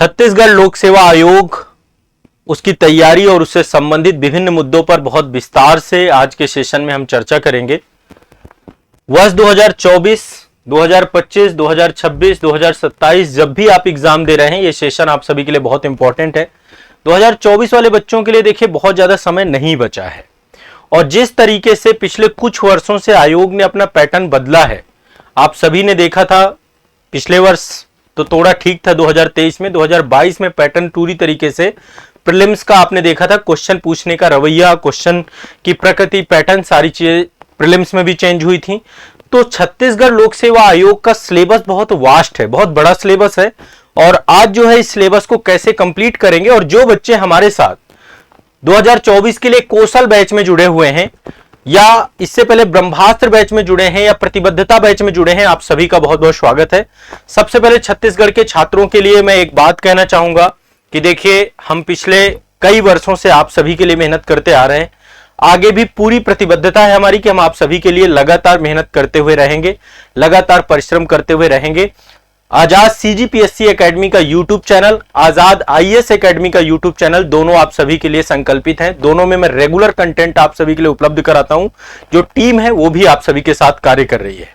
छत्तीसगढ़ लोक सेवा आयोग, उसकी तैयारी और उससे संबंधित विभिन्न मुद्दों पर बहुत विस्तार से आज के सेशन में हम चर्चा करेंगे। वर्ष 2024, 2025, 2026, 2027 जब भी आप एग्जाम दे रहे हैं, ये सेशन आप सभी के लिए बहुत इंपॉर्टेंट है। 2024 वाले बच्चों के लिए देखिए बहुत ज्यादा समय नहीं बचा है, और जिस तरीके से पिछले कुछ वर्षों से आयोग ने अपना पैटर्न बदला है, आप सभी ने देखा था। पिछले वर्ष तो थोड़ा ठीक था 2023 में, 2022 में पैटर्न पूरी तरीके से प्रीलिम्स का आपने देखा था। क्वेश्चन पूछने का रवैया, क्वेश्चन की प्रकृति, पैटर्न, सारी चीजें प्रीलिम्स में भी चेंज हुई थी। तो छत्तीसगढ़ लोक सेवा आयोग का सिलेबस बहुत वास्ट है, बहुत बड़ा सिलेबस है, और आज जो है इस सिलेबस को कैसे कंप्लीट करेंगे, और जो बच्चे हमारे साथ 2024 के लिए कौशल बैच में जुड़े हुए हैं, या इससे पहले ब्रह्मास्त्र बैच में जुड़े हैं, या प्रतिबद्धता बैच में जुड़े हैं, आप सभी का बहुत बहुत स्वागत है। सबसे पहले छत्तीसगढ़ के छात्रों के लिए मैं एक बात कहना चाहूंगा कि देखिए, हम पिछले कई वर्षों से आप सभी के लिए मेहनत करते आ रहे हैं। आगे भी पूरी प्रतिबद्धता है हमारी कि हम आप सभी के लिए लगातार मेहनत करते हुए रहेंगे, लगातार परिश्रम करते हुए रहेंगे। आजाद सीजीपीएससी एकेडमी का यूट्यूब चैनल, आजाद आईएएस एकेडमी का यूट्यूब चैनल, दोनों आप सभी के लिए संकल्पित हैं। दोनों में मैं रेगुलर कंटेंट आप सभी के लिए उपलब्ध कराता हूं। जो टीम है वो भी आप सभी के साथ कार्य कर रही है।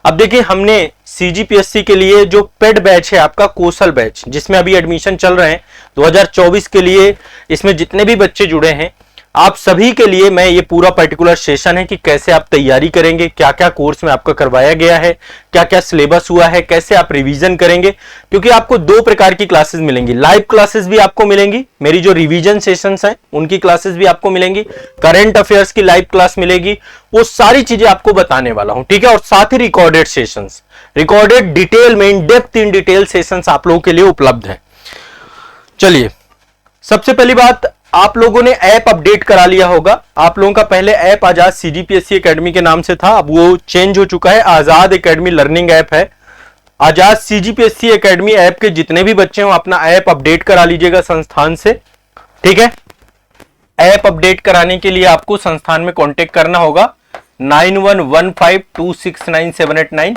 अब देखिए, हमने सीजीपीएससी के लिए जो पेड बैच है आपका, कौशल बैच, जिसमें अभी एडमिशन चल रहे हैं 2024 के लिए, इसमें जितने भी बच्चे जुड़े हैं आप सभी के लिए मैं ये पूरा पर्टिकुलर सेशन है कि कैसे आप तैयारी करेंगे, क्या क्या कोर्स में आपका करवाया गया है, क्या क्या सिलेबस हुआ है, कैसे आप रिवीजन करेंगे। क्योंकि आपको दो प्रकार की क्लासेस मिलेंगी, लाइव क्लासेस भी आपको मिलेंगी, मेरी जो रिवीजन सेशंस हैं उनकी क्लासेस भी आपको मिलेंगी, करंट अफेयर्स की लाइव क्लास मिलेगी, वो सारी चीजें आपको बताने वाला हूं, ठीक है। और साथ ही रिकॉर्डेड सेशंस, रिकॉर्डेड डिटेल में in depth in detail sessions आप लोगों के लिए उपलब्ध है। चलिए, सबसे पहली बात, आप लोगों ने ऐप अपडेट करा लिया होगा। आप लोगों का पहले ऐप आजाद सीजीपीएससी एकेडमी के नाम से था, अब वो चेंज हो चुका है, आजाद एकेडमी लर्निंग ऐप है। आजाद सीजीपीएससी एकेडमी ऐप के जितने भी बच्चे हो अपना ऐप अपडेट करा लीजिएगा संस्थान से, ठीक है। ऐप अपडेट कराने के लिए आपको संस्थान में कांटेक्ट करना होगा 9115269789।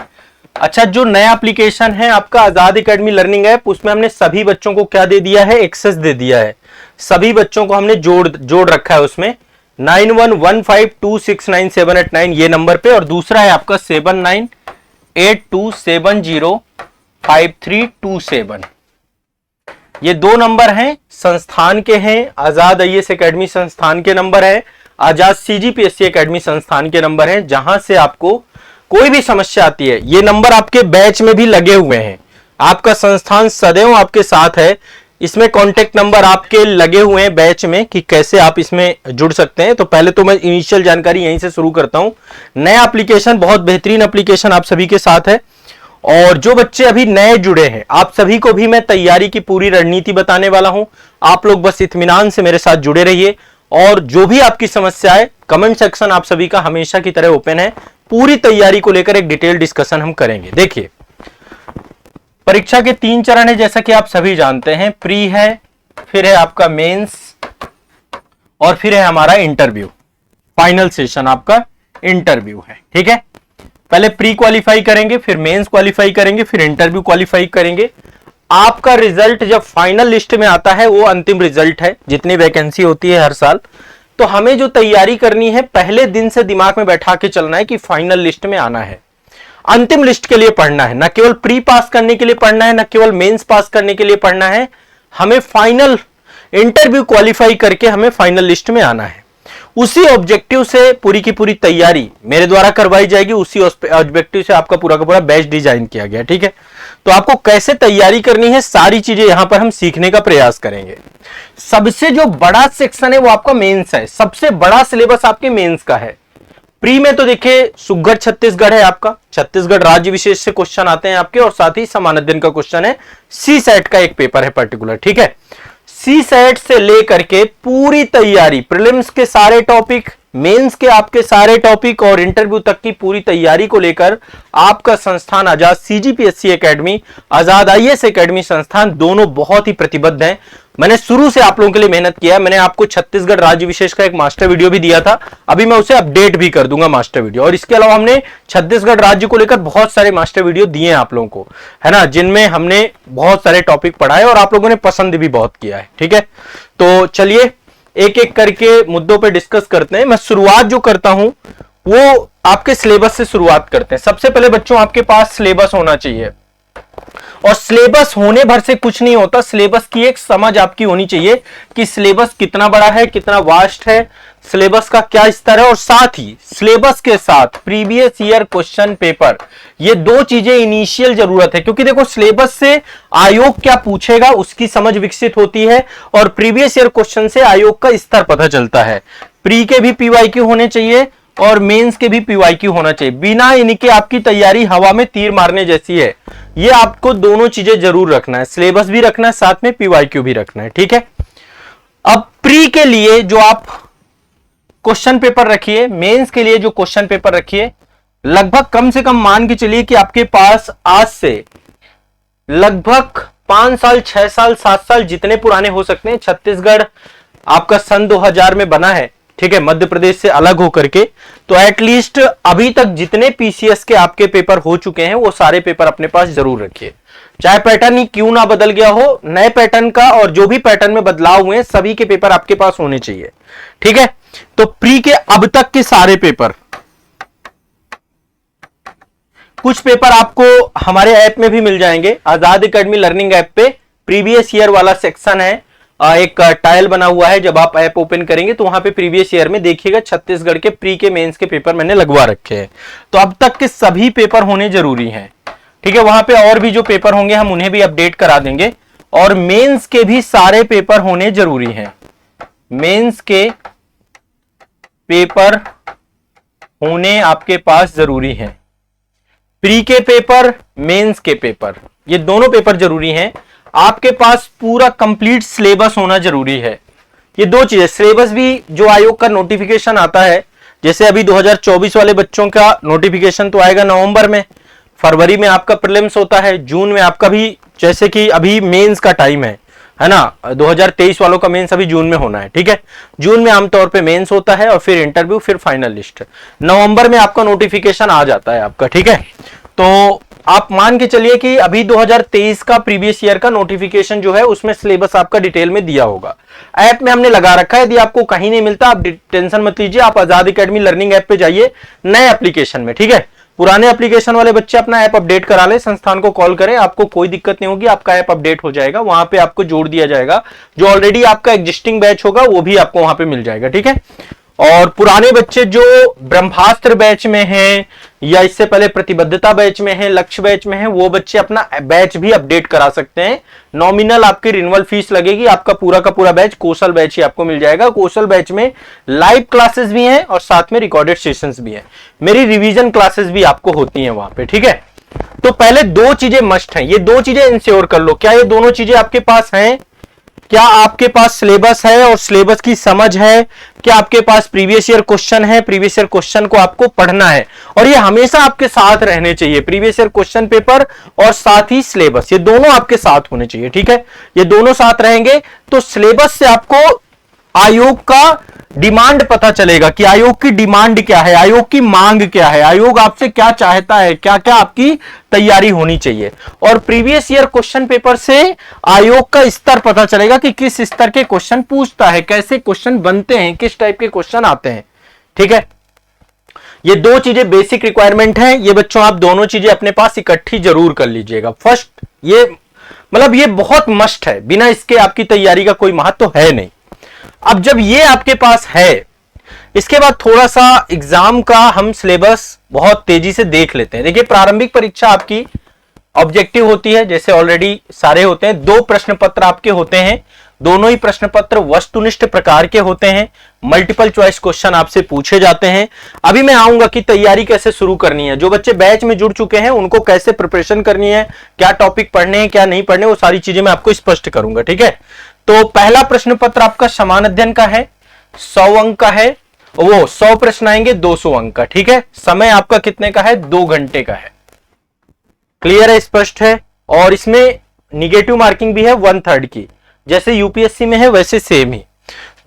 अच्छा, जो नया एप्लीकेशन है आपका आजाद एकेडमी लर्निंग ऐप, उसमें हमने सभी बच्चों को क्या दे दिया है, एक्सेस दे दिया है। सभी बच्चों को हमने जोड़ रखा है उसमें 9115269789 ये नंबर पे, और दूसरा है आपका 7982705327। ये दो नंबर हैं, संस्थान के हैं, आजाद आईएएस एकेडमी संस्थान के नंबर है, आजाद सीजीपीएससी एकेडमी संस्थान के नंबर हैं। जहां से आपको कोई भी समस्या आती है, ये नंबर आपके बैच में भी लगे हुए हैं। आपका संस्थान सदैव आपके साथ है, इसमें कांटेक्ट नंबर आपके लगे हुए हैं बैच में कि कैसे आप इसमें जुड़ सकते हैं। तो पहले तो मैं इनिशियल जानकारी यहीं से शुरू करता हूं। नया एप्लीकेशन, बहुत बेहतरीन एप्लीकेशन आप सभी के साथ है, और जो बच्चे अभी नए जुड़े हैं आप सभी को भी मैं तैयारी की पूरी रणनीति बताने वाला हूं। आप लोग बस इत्मीनान से मेरे साथ जुड़े रहिए, और जो भी आपकी समस्या है, कमेंट सेक्शन आप सभी का हमेशा की तरह ओपन है। पूरी तैयारी को लेकर एक डिटेल डिस्कशन हम करेंगे। देखिए, परीक्षा के 3 चरण है, जैसा कि आप सभी जानते हैं। प्री है, फिर है आपका मेंस, और फिर है हमारा इंटरव्यू। फाइनल सेशन आपका इंटरव्यू है, ठीक है। पहले प्री क्वालिफाई करेंगे, फिर मेंस क्वालिफाई करेंगे, फिर इंटरव्यू क्वालिफाई करेंगे। आपका रिजल्ट जब फाइनल लिस्ट में आता है, वो अंतिम रिजल्ट है, जितनी वैकेंसी होती है हर साल। तो हमें जो तैयारी करनी है, पहले दिन से दिमाग में बैठा के चलना है कि फाइनल लिस्ट में आना है, अंतिम लिस्ट के लिए पढ़ना है। न केवल प्री पास करने के लिए पढ़ना है, न केवल मेंस पास करने के लिए पढ़ना है, हमें फाइनल इंटरव्यू क्वालिफाई करके हमें फाइनल लिस्ट में आना है। उसी ऑब्जेक्टिव से पूरी की पूरी तैयारी मेरे द्वारा करवाई जाएगी, उसी ऑब्जेक्टिव से आपका पूरा का पूरा बैच डिजाइन किया गया, ठीक है। तो आपको कैसे तैयारी करनी है, सारी चीजें यहां पर हम सीखने का प्रयास करेंगे। सबसे जो बड़ा सेक्शन है वो आपका मेंस है, सबसे बड़ा सिलेबस आपके मेंस का है। प्री में तो देखिए सुघड़ छत्तीसगढ़ है आपका, छत्तीसगढ़ राज्य विशेष से क्वेश्चन आते हैं आपके, और साथ ही समान अध्ययन का क्वेश्चन है, सी सेट का एक पेपर है पर्टिकुलर, ठीक है। सी सेट से लेकर के पूरी तैयारी, प्रीलिम्स के सारे टॉपिक, मेंस के आपके सारे टॉपिक और इंटरव्यू तक की पूरी तैयारी को लेकर आपका संस्थान आजाद सीजीपीएससी एकेडमी, आजाद आईएएस एकेडमी संस्थान दोनों बहुत ही प्रतिबद्ध हैं। मैंने शुरू से आप लोगों के लिए मेहनत किया है। मैंने आपको छत्तीसगढ़ राज्य विशेष का एक मास्टर वीडियो भी दिया था, अभी मैं उसे अपडेट भी कर दूंगा मास्टर वीडियो। और इसके अलावा हमने छत्तीसगढ़ राज्य को लेकर बहुत सारे मास्टर वीडियो दिए हैं आप लोगों को, है ना, जिनमें हमने बहुत सारे टॉपिक पढ़ाए और आप लोगों ने पसंद भी बहुत किया है। ठीक है, तो चलिए एक एक करके मुद्दों पे डिस्कस करते हैं। मैं शुरुआत जो करता हूं वो आपके सिलेबस से शुरुआत करते हैं। सबसे पहले बच्चों आपके पास सिलेबस होना चाहिए, और सिलेबस होने भर से कुछ नहीं होता। सिलेबस की एक समझ आपकी होनी चाहिए कि सिलेबस कितना बड़ा है, कितना वास्ट है, सिलेबस का क्या स्तर है, और साथ ही सिलेबस के साथ प्रीवियस ईयर क्वेश्चन पेपर, ये दो चीजें इनिशियल जरूरत है। क्योंकि देखो सिलेबस से आयोग क्या पूछेगा उसकी समझ विकसित होती है, और प्रीवियस ईयर क्वेश्चन से आयोग का स्तर पता चलता है। प्री के भी पीवाईक्यू होने चाहिए और मेंस के भी पीवाईक्यू होना चाहिए। बिना इनके आपकी तैयारी हवा में तीर मारने जैसी है। ये आपको दोनों चीजें जरूर रखना है, सिलेबस भी रखना है, साथ में पीवाईक्यू भी रखना है। ठीक है, अब प्री के लिए जो आप क्वेश्चन पेपर रखिए, मेंस के लिए जो क्वेश्चन पेपर रखिए, लगभग कम से कम मान के चलिए कि आपके पास आज से लगभग 5 साल 6 साल 7 साल जितने पुराने हो सकते हैं। छत्तीसगढ़ आपका सन 2000 में बना है, ठीक है, मध्य प्रदेश से अलग होकर के। तो एटलीस्ट अभी तक जितने पीसीएस के आपके पेपर हो चुके हैं वो सारे पेपर अपने पास जरूर रखिए। चाहे पैटर्न ही क्यों ना बदल गया हो, नए पैटर्न का और जो भी पैटर्न में बदलाव हुए सभी के पेपर आपके पास होने चाहिए। ठीक है, तो प्री के अब तक के सारे पेपर, कुछ पेपर आपको हमारे ऐप में भी मिल जाएंगे। आजाद एकेडमी लर्निंग ऐप पे प्रीवियस ईयर वाला सेक्शन है, एक टाइल बना हुआ है। जब आप ऐप ओपन करेंगे तो वहां पे प्रीवियस ईयर में देखिएगा छत्तीसगढ़ के प्री के मेंस के पेपर मैंने लगवा रखे हैं। तो अब तक के सभी पेपर होने जरूरी हैं। ठीक है, वहां पे और भी जो पेपर होंगे हम उन्हें भी अपडेट करा देंगे, और मेंस के भी सारे पेपर होने जरूरी हैं। मेंस के पेपर होने आपके पास जरूरी हैं। प्री के पेपर, मेंस के पेपर, ये दोनों पेपर जरूरी हैं। आपके पास पूरा कंप्लीट सिलेबस होना जरूरी है। ये दो चीजें, सिलेबस भी जो आयोग का नोटिफिकेशन आता है, जैसे अभी 2024 वाले बच्चों का नोटिफिकेशन तो आएगा नवंबर में, फरवरी में आपका प्रीलिम्स होता है, जून में आपका भी, जैसे कि अभी मेंस का टाइम है ना, 2023 वालों का मेंस अभी जून में होना है। ठीक है, जून में आमतौर पे मेंस होता है और फिर इंटरव्यू, फिर फाइनल लिस्ट। नवंबर में आपका नोटिफिकेशन आ जाता है आपका। ठीक है, तो आप मान के चलिए कि अभी 2023 का प्रीवियस ईयर का नोटिफिकेशन जो है उसमें सिलेबस आपका डिटेल में दिया होगा। ऐप में हमने लगा रखा है, यदि आपको कहीं नहीं मिलता आप टेंशन मत लीजिए, आप आजाद एकेडमी लर्निंग ऐप पे जाइए नए एप्लीकेशन में। ठीक है, पुराने एप्लीकेशन वाले बच्चे अपना ऐप अपडेट करा ले, संस्थान को कॉल करें, आपको कोई दिक्कत नहीं होगी, आपका ऐप अपडेट हो जाएगा। वहां पे आपको जोड़ दिया जाएगा, जो ऑलरेडी आपका एग्जिस्टिंग बैच होगा वो भी आपको वहां पे मिल जाएगा। ठीक है, और पुराने बच्चे जो ब्रह्मास्त्र बैच में हैं या इससे पहले प्रतिबद्धता बैच में हैं, लक्ष्य बैच में हैं, वो बच्चे अपना बैच भी अपडेट करा सकते हैं। नॉमिनल आपकी रिन्यूअल फीस लगेगी, आपका पूरा का पूरा बैच कौशल बैच ही आपको मिल जाएगा। कौशल बैच में लाइव क्लासेस भी हैं और साथ में रिकॉर्डेड सेशंस भी हैं। मेरी रिवीजन क्लासेस भी आपको होती हैं वहां पे। ठीक है, तो पहले दो चीजें मस्ट हैं, ये दो चीजें इंश्योर कर लो। क्या ये दोनों चीजें आपके पास हैं? क्या आपके पास सिलेबस है और सिलेबस की समझ है? क्या आपके पास प्रीवियस ईयर क्वेश्चन है? प्रीवियस ईयर क्वेश्चन को आपको पढ़ना है और ये हमेशा आपके साथ रहने चाहिए। प्रीवियस ईयर क्वेश्चन पेपर और साथ ही सिलेबस, ये दोनों आपके साथ होने चाहिए। ठीक है, ये दोनों साथ रहेंगे तो सिलेबस से आपको आयोग का डिमांड पता चलेगा कि आयोग की डिमांड क्या है, आयोग की मांग क्या है, आयोग आपसे क्या चाहता है, क्या क्या आपकी तैयारी होनी चाहिए। और प्रीवियस ईयर क्वेश्चन पेपर से आयोग का स्तर पता चलेगा कि किस स्तर के क्वेश्चन पूछता है, कैसे क्वेश्चन बनते हैं, किस टाइप के क्वेश्चन आते हैं। ठीक है, ये दो चीजें बेसिक रिक्वायरमेंट है। ये बच्चों आप दोनों चीजें अपने पास इकट्ठी जरूर कर लीजिएगा। फर्स्ट, ये मतलब ये बहुत मस्ट है, बिना इसके आपकी तैयारी का कोई महत्व है नहीं। अब जब ये आपके पास है, इसके बाद थोड़ा सा एग्जाम का हम सिलेबस बहुत तेजी से देख लेते हैं। देखिए, प्रारंभिक परीक्षा आपकी ऑब्जेक्टिव होती है, जैसे ऑलरेडी सारे होते हैं। 2 प्रश्न पत्र आपके होते हैं, दोनों ही प्रश्न पत्र वस्तुनिष्ठ प्रकार के होते हैं। मल्टीपल चॉइस क्वेश्चन आपसे पूछे जाते हैं। अभी मैं आऊंगा कि तैयारी कैसे शुरू करनी है, जो बच्चे बैच में जुड़ चुके हैं उनको कैसे प्रिपरेशन करनी है, क्या टॉपिक पढ़ने हैं क्या नहीं पढ़ने, वो सारी चीजें मैं आपको स्पष्ट करूंगा। ठीक है, तो पहला प्रश्न पत्र आपका समान अध्ययन का है, 100 अंक का है वो 100 प्रश्न आएंगे 200 अंक का। ठीक है, समय आपका कितने का है? 2 घंटे का है। क्लियर है, स्पष्ट है। और इसमें निगेटिव मार्किंग भी है 1/3 की, जैसे यूपीएससी में है वैसे सेम ही।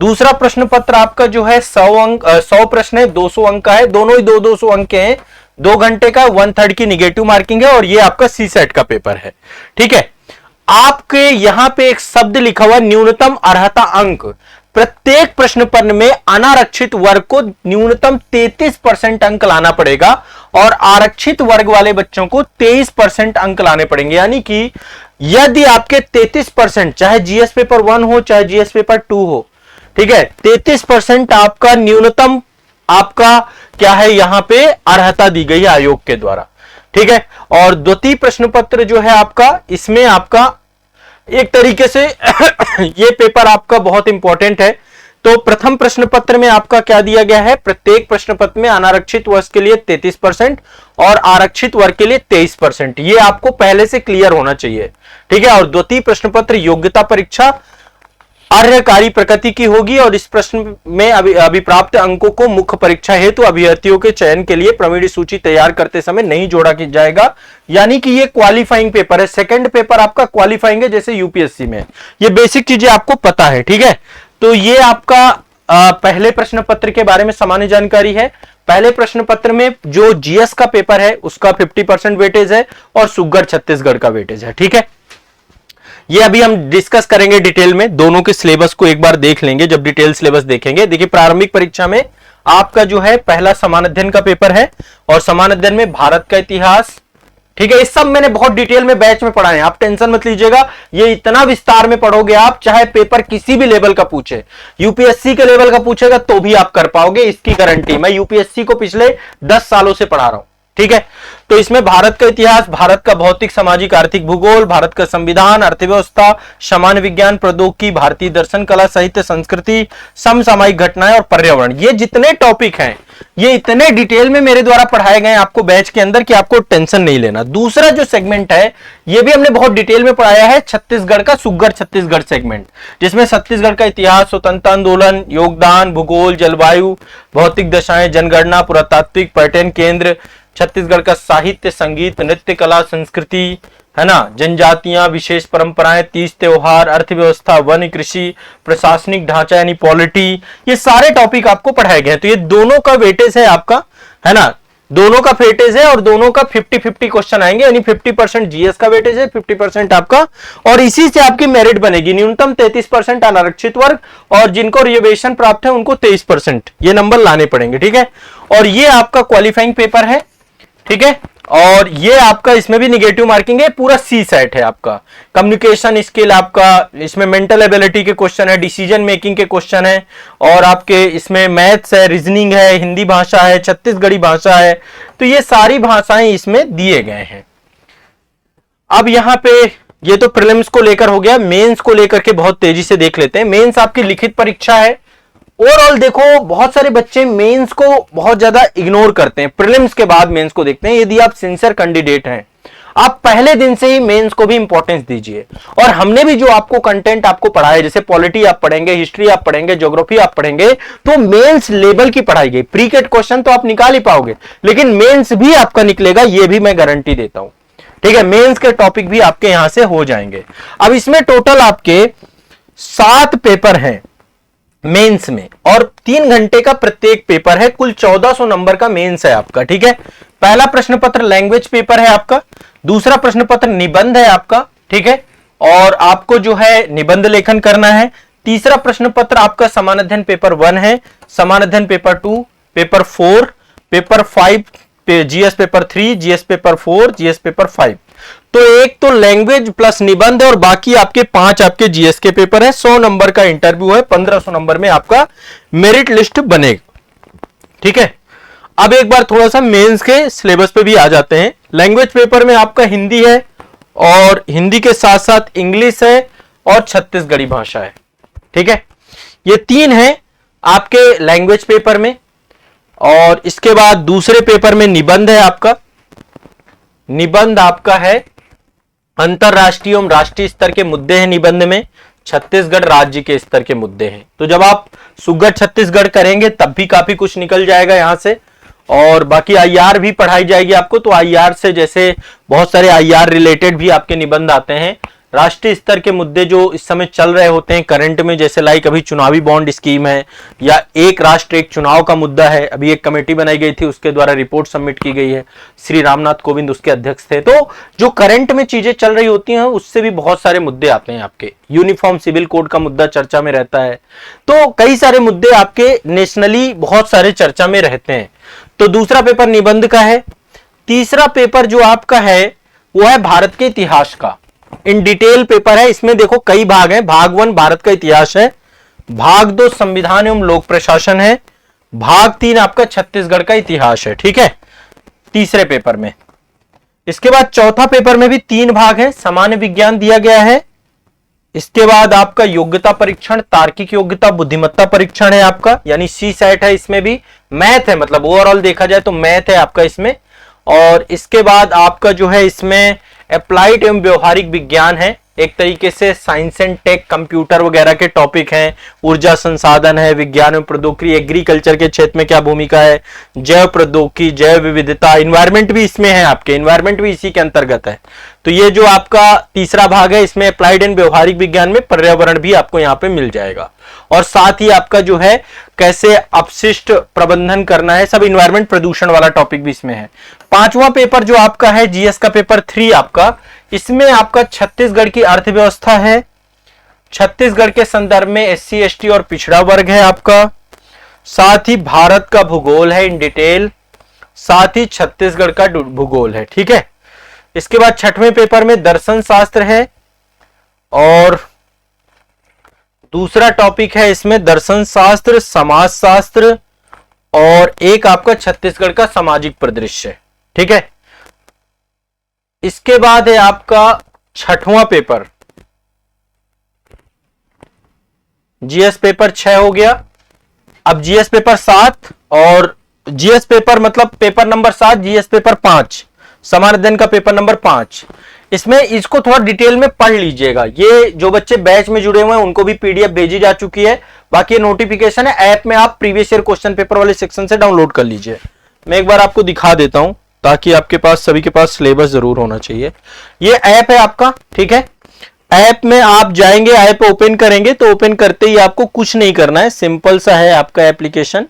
दूसरा प्रश्न पत्र आपका जो है 100 प्रश्न है, 200 अंक का है, दोनों ही 200 अंक के हैं। 2 घंटे का 1/3 की निगेटिव मार्किंग है और ये आपका सी सेट का पेपर है। ठीक है, आपके यहां पे एक शब्द लिखा हुआ न्यूनतम अर्हता अंक। प्रत्येक प्रश्न पत्र में अनारक्षित वर्ग को न्यूनतम 33% अंक लाना पड़ेगा और आरक्षित वर्ग वाले बच्चों को 23% अंक लाने पड़ेंगे। यानी कि यदि आपके 33%, चाहे जीएस पेपर 1 हो चाहे जीएस पेपर 2 हो, ठीक है, 33% आपका न्यूनतम आपका क्या है, यहां पे अर्हता दी गई है आयोग के द्वारा। ठीक है, और द्वितीय प्रश्न पत्र जो है आपका, इसमें आपका एक तरीके से ये पेपर आपका बहुत इंपॉर्टेंट है। तो प्रथम प्रश्न पत्र में आपका क्या दिया गया है? प्रत्येक प्रश्न पत्र में अनारक्षित वर्ग के लिए 33% और आरक्षित वर्ग के लिए 23%। ये आपको पहले से क्लियर होना चाहिए। ठीक है, और द्वितीय प्रश्न पत्र योग्यता परीक्षा अर्हकारी प्रकृति की होगी और इस प्रश्न में अभिप्राप्त अंकों को मुख्य परीक्षा हेतु अभ्यर्थियों के चयन के लिए प्रविष्टि सूची तैयार करते समय नहीं जोड़ा जाएगा। यानी कि ये क्वालिफाइंग पेपर है। सेकंड पेपर आपका क्वालिफाइंग है, जैसे यूपीएससी में। ये बेसिक चीजें आपको पता है। ठीक है, तो ये आपका पहले प्रश्न पत्र के बारे में सामान्य जानकारी है। पहले प्रश्न पत्र में जो जीएस का पेपर है उसका 50% वेटेज है और सुग्गर छत्तीसगढ़ का वेटेज है। ठीक है, ये अभी हम डिस्कस करेंगे डिटेल में। दोनों के सिलेबस को एक बार देख लेंगे जब डिटेल सिलेबस देखेंगे। देखिए, प्रारंभिक परीक्षा में आपका जो है पहला समान अध्ययन का पेपर है और समान अध्ययन में भारत का इतिहास। ठीक है, इस सब मैंने बहुत डिटेल में बैच में पढ़ा है, आप टेंशन मत लीजिएगा। ये इतना विस्तार में पढ़ोगे आप, चाहे पेपर किसी भी लेवल का पूछे, यूपीएससी के लेवल का पूछेगा तो भी आप कर पाओगे, इसकी गारंटी। मैं यूपीएससी को पिछले 10 सालों से पढ़ा रहा हूं। ठीक है, तो इसमें भारत का इतिहास, भारत का भौतिक सामाजिक आर्थिक भूगोल, भारत का संविधान, अर्थव्यवस्था, सामान्य विज्ञान, प्रौद्योगिकी, भारतीय दर्शन, कला, साहित्य, संस्कृति, समसामयिक घटनाएं और पर्यावरण, ये जितने टॉपिक हैं ये इतने डिटेल में मेरे द्वारा पढ़ाए गए आपको बैच के अंदर कि आपको टेंशन नहीं लेना। दूसरा जो सेगमेंट है ये भी हमने बहुत डिटेल में पढ़ाया है, छत्तीसगढ़ का सुग्गर छत्तीसगढ़ सेगमेंट, जिसमें छत्तीसगढ़ का इतिहास, स्वतंत्रता आंदोलन, योगदान, भूगोल, जलवायु, भौतिक दशाएं, जनगणना, पुरातात्विक, पर्यटन केंद्र, छत्तीसगढ़ का साहित्य, संगीत, नृत्य, कला, संस्कृति, है ना, जनजातियां, विशेष परंपराएं, तीज त्योहार, अर्थव्यवस्था, वन कृषि, प्रशासनिक ढांचा यानी पॉलिटी, ये सारे टॉपिक आपको पढ़ाए गए हैं। तो ये दोनों का वेटेज है आपका, है ना, दोनों का वेटेज है और दोनों का 50-50 क्वेश्चन आएंगे। यानी 50% जीएस का वेटेज है, 50% आपका, और इसी से आपकी मेरिट बनेगी। न्यूनतम 33% अनारक्षित वर्ग और जिनको रिजर्वेशन प्राप्त है उनको 23% ये नंबर लाने पड़ेंगे। ठीक है, और ये आपका क्वालिफाइंग पेपर है। ठीक है, और ये आपका इसमें भी निगेटिव मार्किंग है, पूरा सी सेट है आपका। कम्युनिकेशन स्किल आपका, इसमें मेंटल एबिलिटी के क्वेश्चन है, डिसीजन मेकिंग के क्वेश्चन है, और आपके इसमें मैथ्स है, रीजनिंग है, हिंदी भाषा है, छत्तीसगढ़ी भाषा है। तो ये सारी भाषाएं इसमें दिए गए हैं। अब यहां पे ये तो प्रीलिम्स को लेकर हो गया, मेंस को लेकर के बहुत तेजी से देख लेते हैं। मेंस आपकी लिखित परीक्षा है। ओवरऑल देखो, बहुत सारे बच्चे मेंस को बहुत ज्यादा इग्नोर करते हैं, प्रीलिम्स के बाद मेंस को देखते हैं। यदि आप सिंसियर कैंडिडेट हैं, आप पहले दिन से ही मेंस को भी इंपॉर्टेंस दीजिए। और हमने भी जो आपको कंटेंट आपको पढ़ाया, जैसे पॉलिटी आप पढ़ेंगे, हिस्ट्री आप पढ़ेंगे, ज्योग्राफी आप पढ़ेंगे, तो मेंस लेवल की पढ़ाई गई। प्री कैट क्वेश्चन तो आप निकाल ही पाओगे, लेकिन मेंस भी आपका निकलेगा, ये भी मैं गारंटी देता हूं। ठीक है, मेंस के टॉपिक भी आपके यहां से हो जाएंगे। अब इसमें टोटल आपके 7 पेपर हैं मेंस में और 3 घंटे का प्रत्येक पेपर है। कुल 1400 नंबर का मेंस है आपका। ठीक है, पहला प्रश्न पत्र लैंग्वेज पेपर है आपका, दूसरा प्रश्न पत्र निबंध है आपका। ठीक है, और आपको जो है निबंध लेखन करना है। तीसरा प्रश्न पत्र आपका समान अध्ययन पेपर 1 है, समान अध्ययन paper 2, paper 4, paper 5, GS paper 3, GS paper 4, GS paper 5। तो एक तो लैंग्वेज प्लस निबंध और बाकी आपके 5 आपके जीएस के पेपर है। 100 नंबर का इंटरव्यू है, 1500 नंबर में आपका मेरिट लिस्ट बनेगा। ठीक है, अब एक बार थोड़ा सा मेंस के सिलेबस पे भी आ जाते हैं। लैंग्वेज पेपर में आपका हिंदी है और हिंदी के साथ साथ इंग्लिश है और छत्तीसगढ़ी भाषा है। ठीक है, ये 3 है आपके लैंग्वेज पेपर में। और इसके बाद दूसरे पेपर में निबंध है आपका। निबंध आपका है अंतरराष्ट्रीय एवं राष्ट्रीय स्तर के मुद्दे हैं निबंध में, छत्तीसगढ़ राज्य के स्तर के मुद्दे हैं। तो जब आप सुगढ़ छत्तीसगढ़ करेंगे तब भी काफी कुछ निकल जाएगा यहां से। और बाकी आईआर भी पढ़ाई जाएगी आपको, तो आईआर से जैसे बहुत सारे आईआर रिलेटेड भी आपके निबंध आते हैं। राष्ट्रीय स्तर के मुद्दे जो इस समय चल रहे होते हैं करंट में, जैसे लाइक अभी चुनावी बॉन्ड स्कीम है, या एक राष्ट्र एक चुनाव का मुद्दा है। अभी एक कमेटी बनाई गई थी, उसके द्वारा रिपोर्ट सबमिट की गई है, श्री रामनाथ कोविंद उसके अध्यक्ष थे। तो जो करंट में चीजें चल रही होती हैं उससे भी बहुत सारे मुद्दे आते हैं आपके। यूनिफॉर्म सिविल कोड का मुद्दा चर्चा में रहता है। तो कई सारे मुद्दे आपके नेशनली बहुत सारे चर्चा में रहते हैं। तो दूसरा पेपर निबंध का है। तीसरा पेपर जो आपका है वो है भारत के इतिहास का, इन डिटेल पेपर है। इसमें देखो कई भाग हैं। भाग 1 भारत का इतिहास है, भाग 2 संविधान एवं लोक प्रशासन है, भाग 3 आपका छत्तीसगढ़ का इतिहास है। ठीक है, तीसरे पेपर में। इसके बाद चौथा पेपर में भी 3 भाग है। सामान्य विज्ञान दिया गया है, इसके बाद आपका योग्यता परीक्षण, तार्किक योग्यता, बुद्धिमत्ता परीक्षण है आपका, यानी सी सेट है। इसमें भी मैथ है, मतलब ओवरऑल देखा जाए तो मैथ है आपका इसमें। और इसके बाद आपका जो है इसमें अप्लाइड एवं व्यवहारिक विज्ञान है, एक तरीके से साइंस एंड टेक, कंप्यूटर वगैरह के टॉपिक हैं। ऊर्जा संसाधन है, विज्ञान एवं प्रौद्योगिकी, एग्रीकल्चर के क्षेत्र में क्या भूमिका है, जैव प्रौद्योगिकी, जैव विविधता, इन्वायरमेंट भी इसमें है आपके, इन्वायरमेंट भी इसी के अंतर्गत है। तो ये जो आपका तीसरा भाग है इसमें अप्लाइड एंड व्यवहारिक विज्ञान में पर्यावरण भी आपको यहाँ पे मिल जाएगा। और साथ ही आपका जो है कैसे अपशिष्ट प्रबंधन करना है, सब इन्वायरमेंट प्रदूषण वाला टॉपिक भी इसमें है। पांचवा पेपर जो आपका है जीएस का पेपर 3 आपका, इसमें आपका छत्तीसगढ़ की अर्थव्यवस्था है, छत्तीसगढ़ के संदर्भ में एससी एसटी और पिछड़ा वर्ग है आपका, साथ ही भारत का भूगोल है इन डिटेल, साथ ही छत्तीसगढ़ का भूगोल है। ठीक है, इसके बाद छठवें पेपर में दर्शन शास्त्र है, और दूसरा टॉपिक है इसमें दर्शन शास्त्र, समाज शास्त्र, और एक आपका छत्तीसगढ़ का सामाजिक परिदृश्य। ठीक है, इसके बाद है आपका छठवां पेपर, जीएस पेपर 6 हो गया। अब जीएस पेपर 7, और जीएस पेपर मतलब पेपर नंबर 7, जीएस पेपर 5, समान अध्ययन का पेपर नंबर 5। इसमें इसको थोड़ा डिटेल में पढ़ लीजिएगा। ये जो बच्चे बैच में जुड़े हुए हैं उनको भी पीडीएफ भेजी जा चुकी है, बाकी ये नोटिफिकेशन है, ऐप में आप प्रीवियस ईयर क्वेश्चन पेपर वाले सेक्शन से डाउनलोड कर लीजिए। मैं एक बार आपको दिखा देता हूं ताकि आपके पास सभी के पास सिलेबस जरूर होना चाहिए। ये ऐप है आपका, ठीक है। ऐप में आप जाएंगे, ऐप ओपन करेंगे तो ओपन करते ही आपको कुछ नहीं करना है, सिंपल सा है आपका एप्लीकेशन।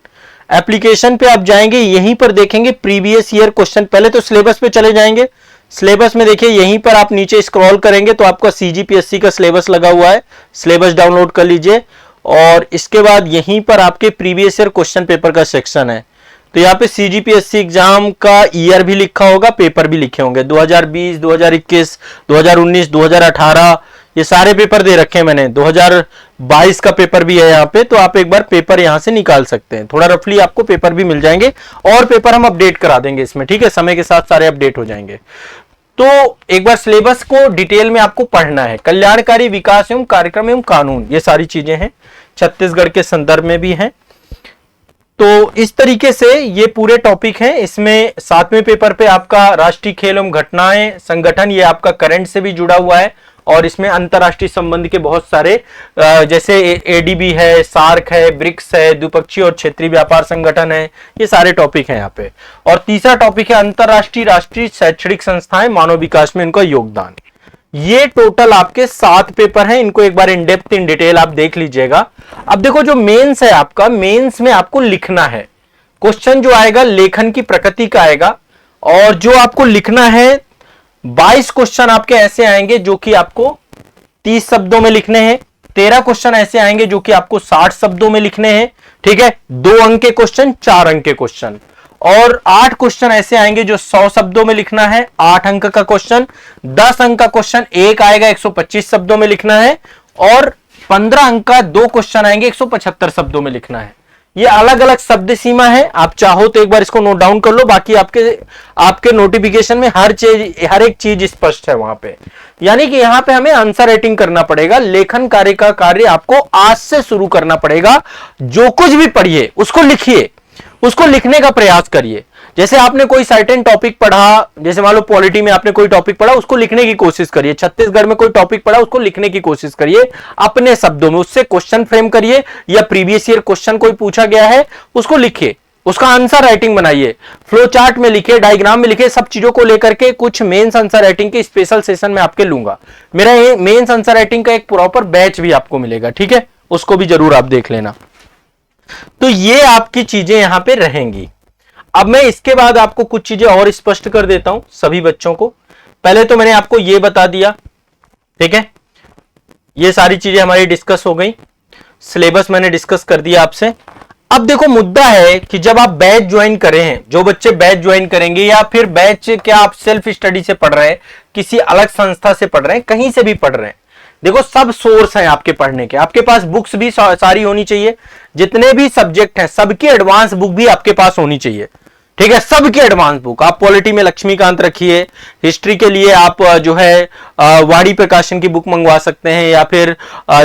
एप्लीकेशन पे आप जाएंगे, यहीं पर देखेंगे प्रीवियस ईयर क्वेश्चन। पहले तो सिलेबस पे चले जाएंगे, सिलेबस में देखिए यहीं पर आप नीचे स्क्रॉल करेंगे तो आपका सीजीपीएससी का सिलेबस लगा हुआ है, सिलेबस डाउनलोड कर लीजिए। और इसके बाद यहीं पर आपके प्रीवियस ईयर क्वेश्चन पेपर का सेक्शन है, तो यहाँ पे सीजीपीएससी एग्जाम का ईयर भी लिखा होगा, पेपर भी लिखे होंगे, 2020, 2021, 2019, 2018, ये सारे पेपर दे रखे हैं मैंने। 2022 का पेपर भी है यहाँ पे, तो आप एक बार पेपर यहाँ से निकाल सकते हैं। थोड़ा रफली आपको पेपर भी मिल जाएंगे, और पेपर हम अपडेट करा देंगे इसमें, ठीक है, समय के साथ सारे अपडेट हो जाएंगे। तो एक बार सिलेबस को डिटेल में आपको पढ़ना है। कल्याणकारी विकास एवं कार्यक्रम एवं कानून, ये सारी चीजें हैं, छत्तीसगढ़ के संदर्भ में भी हैं। तो इस तरीके से ये पूरे टॉपिक हैं। इसमें 7वें पेपर पे आपका राष्ट्रीय खेल एवं घटनाएं संगठन, ये आपका करंट से भी जुड़ा हुआ है, और इसमें अंतरराष्ट्रीय संबंध के बहुत सारे जैसे एडीबी है, सार्क है, ब्रिक्स है, द्विपक्षीय और क्षेत्रीय व्यापार संगठन है, ये सारे टॉपिक हैं यहाँ पे। और तीसरा टॉपिक है अंतरराष्ट्रीय राष्ट्रीय शैक्षणिक संस्थाएं, मानव विकास में इनका योगदान। ये टोटल आपके 7 पेपर हैं, इनको एक बार इन डेप्थ इन डिटेल आप देख लीजिएगा। अब देखो जो मेंस है आपका, मेंस में आपको लिखना है, क्वेश्चन जो आएगा लेखन की प्रकृति का आएगा, और जो आपको लिखना है 22 क्वेश्चन आपके ऐसे आएंगे जो कि आपको 30 शब्दों में लिखने हैं, 13 क्वेश्चन ऐसे आएंगे जो कि आपको 60 शब्दों में लिखने हैं, ठीक है, 2 अंक के क्वेश्चन, 4 अंक के क्वेश्चन, और 8 क्वेश्चन ऐसे आएंगे जो 100 शब्दों में लिखना है, 8 अंक का क्वेश्चन, 10 अंक का क्वेश्चन एक आएगा 125 शब्दों में लिखना है, और 15 अंक का 2 क्वेश्चन आएंगे 175 शब्दों में लिखना है। ये अलग अलग शब्द सीमा है, आप चाहो तो एक बार इसको नोट डाउन कर लो, बाकी आपके नोटिफिकेशन में हर एक चीज स्पष्ट है वहां पे। यानी कि यहां पे हमें आंसर राइटिंग करना पड़ेगा, लेखन कार्य का कार्य आपको आज से शुरू करना पड़ेगा। जो कुछ भी पढ़िए उसको लिखिए, उसको लिखने का प्रयास करिए। जैसे आपने कोई सर्टेन टॉपिक पढ़ा, जैसे मान लो पॉलिटी में आपने कोई टॉपिक पढ़ा, उसको लिखने की कोशिश करिए। छत्तीसगढ़ में कोई टॉपिक पढ़ा, उसको लिखने की कोशिश करिए अपने शब्दों में, उससे क्वेश्चन फ्रेम करिए, या प्रीवियस ईयर क्वेश्चन कोई पूछा गया है उसको लिखिए, उसका आंसर राइटिंग बनाइए, फ्लो चार्ट में लिखिए, डायग्राम में लिखिए, सब चीजों को लेकर के कुछ मेंस आंसर राइटिंग के स्पेशल सेशन में आपके लूंगा। मेरा ये मेंस आंसर राइटिंग का एक प्रॉपर बैच भी आपको मिलेगा, ठीक है, उसको भी जरूर आप देख लेना। तो ये आपकी चीजें यहां पे रहेंगी। अब मैं इसके बाद आपको कुछ चीजें और स्पष्ट कर देता हूं सभी बच्चों को। पहले तो मैंने आपको ये बता दिया, ठीक है, ये सारी चीजें हमारी डिस्कस हो गई, सिलेबस मैंने डिस्कस कर दिया आपसे। अब देखो मुद्दा है कि जब आप बैच ज्वाइन करे हैं, जो बच्चे बैच ज्वाइन करेंगे, या फिर बैच क्या आप सेल्फ स्टडी से पढ़ रहे हैं, किसी अलग संस्था से पढ़ रहे हैं, कहीं से भी पढ़ रहे हैं, देखो सब सोर्स हैं आपके पढ़ने के, आपके पास बुक्स भी सारी होनी चाहिए, जितने भी सब्जेक्ट हैं सबकी एडवांस बुक भी आपके पास होनी चाहिए, ठीक है, सबकी एडवांस बुक। आप पॉलिटी में लक्ष्मीकांत रखिए, हिस्ट्री के लिए आप जो है वाड़ी प्रकाशन की बुक मंगवा सकते हैं, या फिर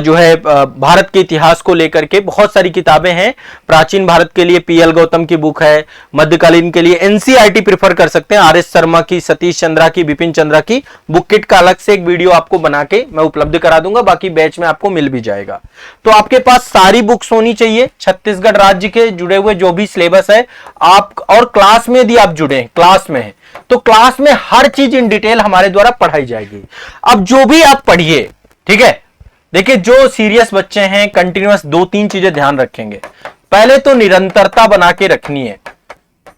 जो है भारत के इतिहास को लेकर के बहुत सारी किताबें हैं। प्राचीन भारत के लिए पीएल गौतम की बुक है, मध्यकालीन के लिए एनसीईआरटी प्रेफर कर सकते हैं, आरएस शर्मा की, सतीश चंद्रा की, बिपिन चंद्रा की बुक किट का अलग से एक वीडियो आपको बना के मैं उपलब्ध करा दूंगा, बाकी बैच में आपको मिल भी जाएगा। तो आपके पास सारी बुक्स होनी चाहिए, छत्तीसगढ़ राज्य के जुड़े हुए जो भी सिलेबस है आप, और क्लास में यदि आप जुड़े हैं, क्लास में है तो क्लास में हर चीज इन डिटेल हमारे द्वारा पढ़ाई जाएगी। अब जो भी आप पढ़िए, ठीक है, देखिए जो सीरियस बच्चे हैं कंटिन्यूअस 2-3 चीजें ध्यान रखेंगे। पहले तो निरंतरता बना के रखनी है,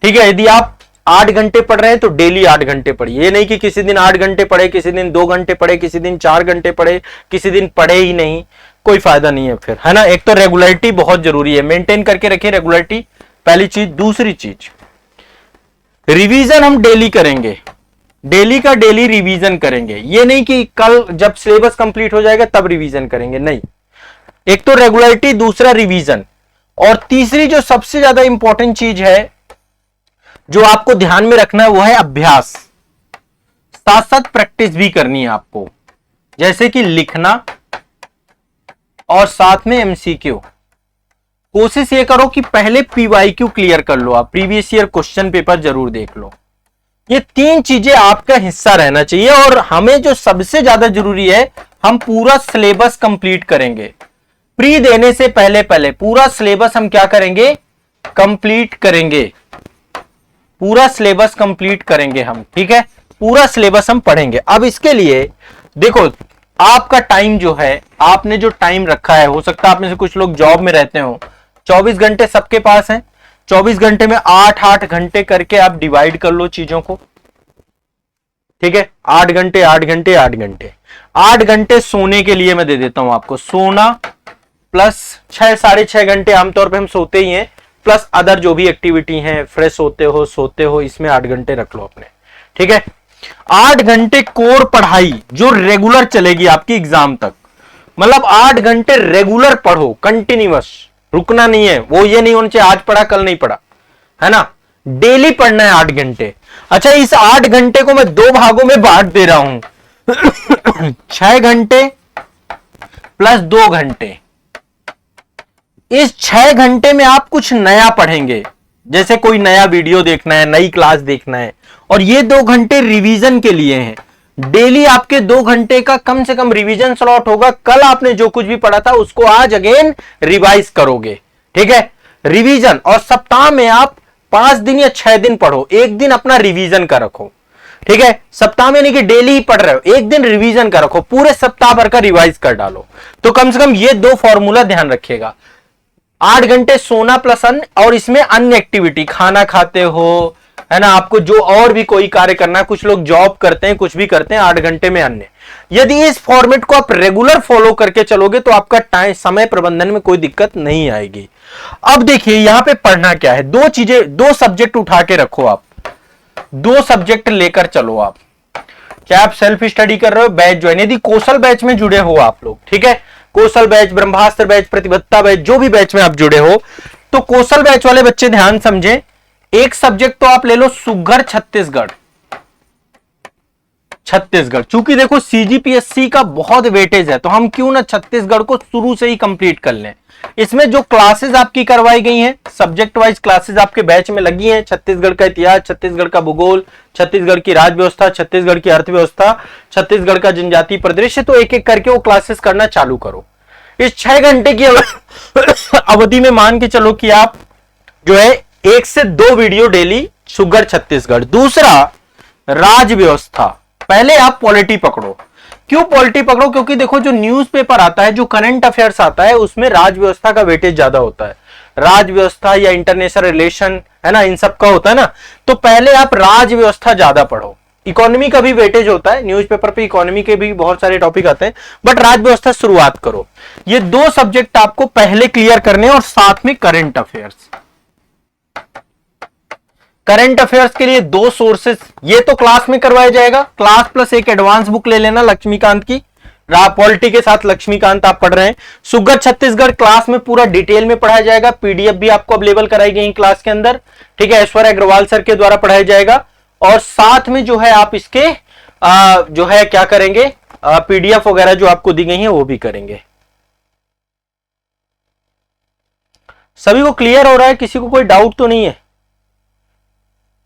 ठीक है, यदि आप 8 घंटे पढ़ रहे हैं तो डेली 8 घंटे पढ़िए। ये नहीं कि किसी दिन 8 घंटे पढ़े, किसी दिन 2 घंटे पढ़े, किसी दिन 4 घंटे पढ़े, किसी दिन पढ़े ही नहीं, कोई फायदा नहीं है फिर, है ना। एक तो रेगुलरिटी बहुत जरूरी है, मेंटेन करके रखिए रेगुलरिटी, पहली चीज। दूसरी चीज, रिवीजन हम डेली करेंगे, डेली का डेली रिवीजन करेंगे। ये नहीं कि कल जब सिलेबस कंप्लीट हो जाएगा तब रिवीजन करेंगे, नहीं। एक तो रेगुलरिटी, दूसरा रिवीजन, और तीसरी जो सबसे ज्यादा इंपॉर्टेंट चीज है जो आपको ध्यान में रखना है वो है अभ्यास। साथ साथ प्रैक्टिस भी करनी है आपको, जैसे कि लिखना और साथ में एमसीक्यू। कोशिश ये करो कि पहले पीवाईक्यू क्लियर कर लो, आप प्रीवियस ईयर क्वेश्चन पेपर जरूर देख लो। ये 3 चीजें आपका हिस्सा रहना चाहिए। और हमें जो सबसे ज्यादा जरूरी है, हम पूरा सिलेबस कंप्लीट करेंगे। प्री देने से पहले पहले पूरा सिलेबस हम क्या करेंगे, कंप्लीट करेंगे, पूरा सिलेबस कंप्लीट करेंगे हम, ठीक है, पूरा सिलेबस हम पढ़ेंगे। अब इसके लिए देखो, आपका टाइम जो है, आपने जो टाइम रखा है, हो सकता है आप में से कुछ लोग जॉब में रहते हो, 24 घंटे सबके पास हैं, 24 घंटे में 8-8 घंटे करके आप डिवाइड कर लो चीजों को, ठीक है, 8 घंटे 8 घंटे 8 घंटे 8 घंटे सोने के लिए मैं दे देता हूं आपको। सोना प्लस 6-6.5 घंटे आमतौर पे हम सोते ही हैं, प्लस अदर जो भी एक्टिविटी हैं, फ्रेश होते हो, सोते हो, इसमें 8 घंटे रख लो अपने, ठीक है। 8 घंटे कोर पढ़ाई जो रेगुलर चलेगी आपकी एग्जाम तक, मतलब 8 घंटे रेगुलर पढ़ो, कंटिन्यूअस, रुकना नहीं है। वो ये नहीं होना चाहिए आज पढ़ा कल नहीं पढ़ा, है ना, डेली पढ़ना है 8 घंटे। अच्छा, इस 8 घंटे को मैं 2 भागों में बांट दे रहा हूं 6 घंटे प्लस 2 घंटे। इस 6 घंटे में आप कुछ नया पढ़ेंगे, जैसे कोई नया वीडियो देखना है, नई क्लास देखना है, और ये 2 घंटे रिवीजन के लिए हैं। डेली आपके 2 घंटे का कम से कम रिवीजन स्लॉट होगा। कल आपने जो कुछ भी पढ़ा था उसको आज अगेन रिवाइज करोगे, ठीक है, रिवीजन। और सप्ताह में आप 5 दिन या 6 दिन पढ़ो, एक दिन अपना रिवीजन का रखो, ठीक है। सप्ताह में नहीं कि डेली ही पढ़ रहे हो, एक दिन रिवीजन का रखो, पूरे सप्ताह भर का रिवाइज कर डालो। तो कम से कम ये 2 फॉर्मूला ध्यान रखिएगा, 8 घंटे सोना प्लस अन्य, और इसमें अन्य एक्टिविटी, खाना खाते हो, है ना, आपको जो और भी कोई कार्य करना है, कुछ लोग जॉब करते हैं, कुछ भी करते हैं, 8 घंटे में अन्य। यदि इस फॉर्मेट को आप रेगुलर फॉलो करके चलोगे तो आपका टाइम, समय प्रबंधन में कोई दिक्कत नहीं आएगी। अब देखिए यहां पे पढ़ना क्या है, 2 चीजें, 2 सब्जेक्ट उठा के रखो आप, 2 सब्जेक्ट लेकर चलो आप। क्या आप सेल्फ स्टडी कर रहे हो, बैच ज्वाइन, यदि कौशल बैच में जुड़े हो आप लोग, ठीक है, कौशल बैच, ब्रह्मास्त्र बैच, प्रतिबद्धता बैच, जो भी बैच में आप जुड़े हो, तो कौशल बैच वाले बच्चे ध्यान समझे। एक सब्जेक्ट तो आप ले लो सुघर छत्तीसगढ़, छत्तीसगढ़। चूंकि देखो सीजीपीएससी का बहुत वेटेज है, तो हम क्यों ना छत्तीसगढ़ को शुरू से ही कंप्लीट कर लें। इसमें जो क्लासेस आपकी करवाई गई हैं, सब्जेक्ट वाइज क्लासेस आपके बैच में लगी हैं, छत्तीसगढ़ का इतिहास, छत्तीसगढ़ का भूगोल, छत्तीसगढ़ की राज्य व्यवस्था, छत्तीसगढ़ की अर्थव्यवस्था, छत्तीसगढ़ का जनजातीय परिदृश्य, तो एक एक करके वो क्लासेस करना चालू करो। इस 6 घंटे की अवधि में मान के चलो कि आप जो है 1 से 2 वीडियो डेली सुगर छत्तीसगढ़। दूसरा, राज व्यवस्था। पहले आप पॉलिटी पकड़ो। क्यों पॉलिटी पकड़ो? क्योंकि देखो जो न्यूज़पेपर आता है, जो करंट अफेयर्स आता है, उसमें राज व्यवस्था का वेटेज ज्यादा होता है। राज व्यवस्था या इंटरनेशनल रिलेशन है ना, इन सब का होता है ना। तो पहले आप राज व्यवस्था ज्यादा पढ़ो। इकोनॉमी का भी वेटेज होता है, न्यूज़पेपर पे इकोनॉमी के भी बहुत सारे टॉपिक आते हैं, बट राज व्यवस्था शुरुआत करो। ये 2 सब्जेक्ट आपको पहले क्लियर करने, और साथ में करंट अफेयर्स। करंट अफेयर्स के लिए 2 सोर्सेस, ये तो क्लास में करवाया जाएगा। क्लास प्लस एक एडवांस बुक ले लेना लक्ष्मीकांत की, पॉलिटी के साथ लक्ष्मीकांत आप पढ़ रहे हैं। सुगर छत्तीसगढ़ क्लास में पूरा डिटेल में पढ़ाया जाएगा, पीडीएफ भी आपको अवेलेबल कराई गई क्लास के अंदर, ठीक है, ऐश्वर्या अग्रवाल सर के द्वारा पढ़ाया जाएगा। और साथ में जो है आप इसके जो है क्या करेंगे, पीडीएफ वगैरह जो आपको दी गई है वो भी करेंगे। सभी को क्लियर हो रहा है? किसी को कोई डाउट तो नहीं है?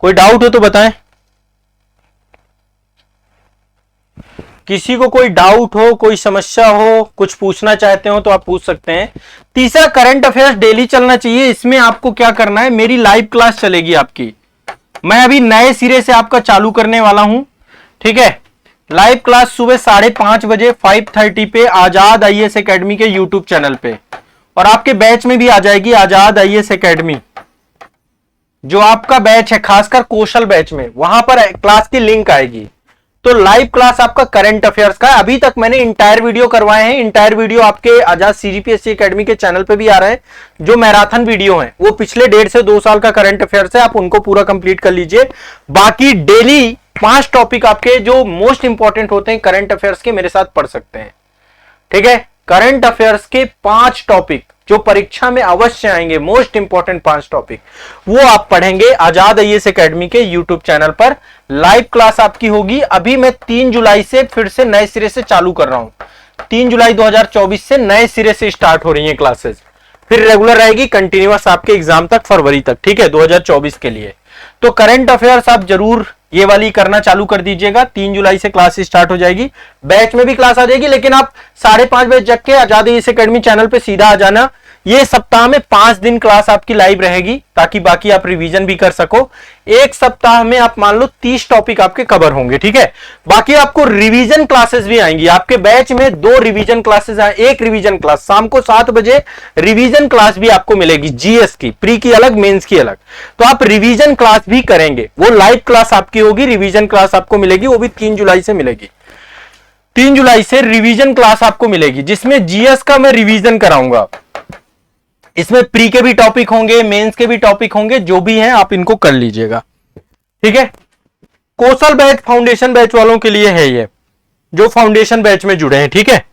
कोई डाउट हो तो बताएं। किसी को कोई डाउट हो, कोई समस्या हो, कुछ पूछना चाहते हो तो आप पूछ सकते हैं। तीसरा, करंट अफेयर्स डेली चलना चाहिए। इसमें आपको क्या करना है, मेरी लाइव क्लास चलेगी आपकी, मैं अभी नए सिरे से आपका चालू करने वाला हूं, ठीक है। लाइव क्लास सुबह 5:30 बजे 5:30 पे आजाद आईएएस एकेडमी के यूट्यूब चैनल पे, और आपके बैच में भी आ जाएगी आजाद आईएएस एकेडमी। जो आपका बैच है, खासकर कौशल बैच में, वहां पर क्लास की लिंक आएगी। तो लाइव क्लास आपका करंट अफेयर्स का है। अभी तक मैंने इंटायर वीडियो करवाए हैं, इंटायर वीडियो आपके आजाद सीजीपीएससी एकेडमी के चैनल पे भी आ रहे हैं। जो मैराथन वीडियो है वो पिछले 1.5 से 2 साल का करंट अफेयर्स है, आप उनको पूरा कंप्लीट कर लीजिए। बाकी डेली 5 टॉपिक आपके जो मोस्ट इंपॉर्टेंट होते हैं करंट अफेयर्स के, मेरे साथ पढ़ सकते हैं, ठीक है। करंट अफेयर्स के 5 टॉपिक जो परीक्षा में अवश्य आएंगे, मोस्ट इंपॉर्टेंट 5 टॉपिक, वो आप पढ़ेंगे आजाद आईएएस एकेडमी के यूट्यूब चैनल पर। लाइव क्लास आपकी होगी। अभी मैं 3 जुलाई से फिर से नए सिरे से चालू कर रहा हूं। 3 जुलाई 2024 से नए सिरे से स्टार्ट हो रही है क्लासेस, फिर रेगुलर रहेगी कंटिन्यूअस आपके एग्जाम तक, फरवरी तक, ठीक है, 2024 के लिए। तो करंट अफेयर्स आप जरूर ये वाली करना चालू कर दीजिएगा। 3 जुलाई से क्लास स्टार्ट हो जाएगी, बैच में भी क्लास आ जाएगी, लेकिन आप 5:30 बजे जग के आजाद आईएएस एकेडमी चैनल पे सीधा आ जाना। ये सप्ताह में 5 दिन क्लास आपकी लाइव रहेगी, ताकि बाकी आप रिवीजन भी कर सको। एक सप्ताह में आप मान लो 30 टॉपिक आपके कवर होंगे, ठीक है। बाकी आपको रिवीजन क्लासेस भी आएंगी। आपके बैच में 2 रिवीजन क्लासेस आए, एक रिवीजन क्लास शाम को 7 बजे रिवीजन क्लास भी आपको मिलेगी, जीएस की, प्री की अलग, मेंस की अलग। तो आप रिवीजन क्लास भी करेंगे, वो लाइव क्लास आपकी होगी, रिवीजन क्लास आपको मिलेगी, वो भी 3 जुलाई से मिलेगी। 3 जुलाई से रिवीजन क्लास आपको मिलेगी, जिसमें जीएस का मैं रिवीजन कराऊंगा। इसमें प्री के भी टॉपिक होंगे, मेंस के भी टॉपिक होंगे, जो भी हैं आप इनको कर लीजिएगा, ठीक है। कौशल बैच फाउंडेशन बैच वालों के लिए है ये, जो फाउंडेशन बैच में जुड़े हैं, ठीक है।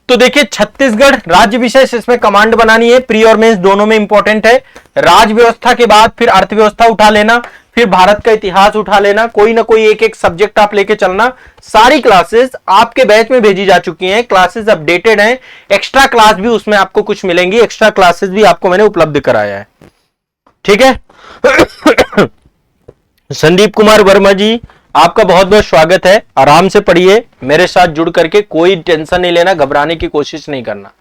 तो देखिए, छत्तीसगढ़ राज्य विशेष, इसमें कमांड बनानी है, प्री और मेंस दोनों में इंपॉर्टेंट है। राज व्यवस्था के बाद फिर अर्थव्यवस्था उठा लेना, फिर भारत का इतिहास उठा लेना, कोई ना कोई एक एक सब्जेक्ट आप लेके चलना। सारी क्लासेस आपके बैच में भेजी जा चुकी हैं, क्लासेस अपडेटेड हैं, एक्स्ट्रा क्लास भी उसमें आपको कुछ मिलेंगी, एक्स्ट्रा क्लासेस भी आपको मैंने उपलब्ध कराया है, ठीक है। संदीप कुमार वर्मा जी, आपका बहुत बहुत स्वागत है। आराम से पढ़िए, मेरे साथ जुड़ करके, कोई टेंशन नहीं लेना, घबराने की कोशिश नहीं करना।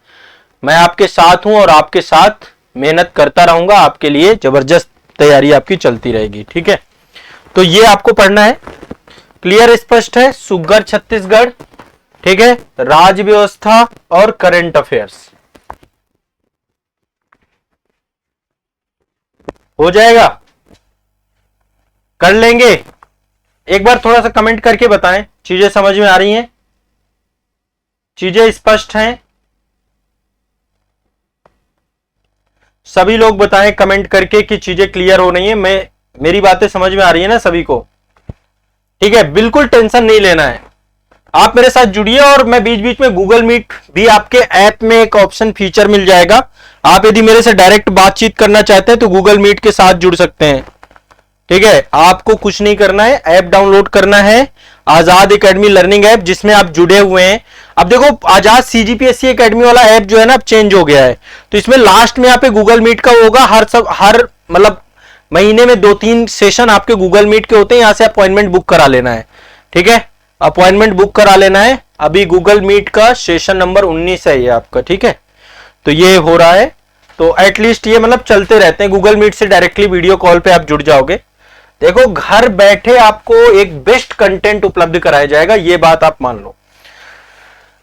मैं आपके साथ हूं और आपके साथ मेहनत करता रहूंगा, आपके लिए जबरदस्त तैयारी आपकी चलती रहेगी, ठीक है। तो ये आपको पढ़ना है, क्लियर स्पष्ट है। सुगर छत्तीसगढ़, ठीक है, राज व्यवस्था और करंट अफेयर्स हो जाएगा, कर लेंगे। एक बार थोड़ा सा कमेंट करके बताएं, चीजें समझ में आ रही हैं, चीजें स्पष्ट हैं। सभी लोग बताएं कमेंट करके कि चीजें क्लियर हो रही हैं, मेरी बातें समझ में आ रही है ना सभी को, ठीक है। बिल्कुल टेंशन नहीं लेना है, आप मेरे साथ जुड़िए। और मैं बीच बीच में गूगल मीट भी, आपके ऐप में एक ऑप्शन फीचर मिल जाएगा, आप यदि मेरे से डायरेक्ट बातचीत करना चाहते हैं तो गूगल मीट के साथ जुड़ सकते हैं, ठीक है। आपको कुछ नहीं करना है, ऐप डाउनलोड करना है, आजाद एकेडमी लर्निंग ऐप जिसमें आप जुड़े हुए हैं। अब देखो आजाद सीजीपीएससी एकेडमी वाला ऐप जो है ना अब चेंज हो गया है, तो इसमें लास्ट में यहाँ पे गूगल मीट का होगा। हर मतलब महीने में 2-3 सेशन आपके गूगल मीट के होते हैं, यहां से अपॉइंटमेंट बुक करा लेना है। ठीक है, अपॉइंटमेंट बुक करा लेना है। अभी गूगल मीट का सेशन नंबर 19 है ये आपका। ठीक है, तो ये हो रहा है, तो एटलीस्ट ये मतलब चलते रहते हैं। गूगल मीट से डायरेक्टली वीडियो कॉल पे आप जुड़ जाओगे। देखो घर बैठे आपको एक बेस्ट कंटेंट उपलब्ध कराया जाएगा, ये बात आप मान लो।